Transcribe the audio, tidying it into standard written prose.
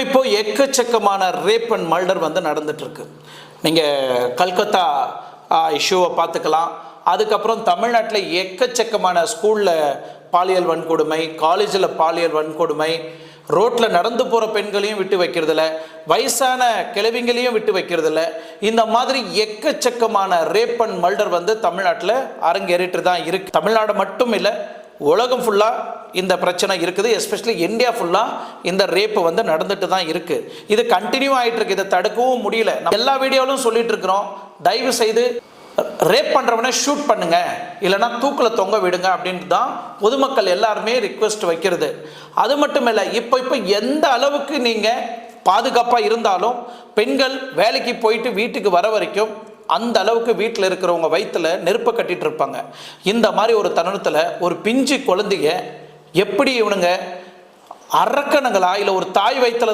இப்போ எக்கச்சக்கமான rape and murder வந்து நடந்துட்டு இருக்கு. நீங்கள் கல்கத்தா இஷ்யூவை பார்த்துக்கலாம். அதுக்கப்புறம் தமிழ்நாட்டில் எக்கச்சக்கமான ஸ்கூலில் பாலியல் வன்கொடுமை, காலேஜில் பாலியல் வன்கொடுமை, ரோட்டில் நடந்து போகிற பெண்களையும் விட்டு வைக்கிறதில்ல, வயசான கிழவிங்களையும் விட்டு வைக்கிறதில்ல. இந்த மாதிரி எக்கச்சக்கமான ரேப் அண்ட் மர்டர் வந்து தமிழ்நாட்டில் அரங்கேறிட்டு தான் இருக்குது. தமிழ்நாடு மட்டும் இல்லை, உலகம் ஃபுல்லாக இந்த பிரச்சனை இருக்குது. எஸ்பெஷலி இந்தியா ஃபுல்லாக இந்த ரேப்பு வந்து நடந்துட்டு தான் இருக்குது. இது கண்டினியூ ஆகிட்டு இருக்கு. இதை தடுக்கவும் முடியல. நம்ம எல்லா வீடியோவிலும் சொல்லிட்டு இருக்கிறோம், தயவு செய்து ரேப் பண்ணுறவனே ஷூட் பண்ணுங்க, இல்லைனா தூக்கில் தொங்க விடுங்க அப்படின்ட்டு தான் பொதுமக்கள் எல்லாருமே ரிக்வெஸ்ட் வைக்கிறது. அது மட்டும் இல்லை, இப்போ எந்த அளவுக்கு நீங்கள் பாதுகாப்பாக இருந்தாலும் பெண்கள் வேலைக்கு போயிட்டு வீட்டுக்கு வர வரைக்கும் அந்த அளவுக்கு வீட்டில் இருக்கிறவங்க வயிற்றுல நெருப்பை கட்டிட்டு இருப்பாங்க. இந்த மாதிரி ஒரு தருணத்தில் ஒரு பிஞ்சு குழந்தைய எப்படி இவனுங்க அரக்கணுங்களா இல்லை ஒரு தாய் வயிற்றுல தான்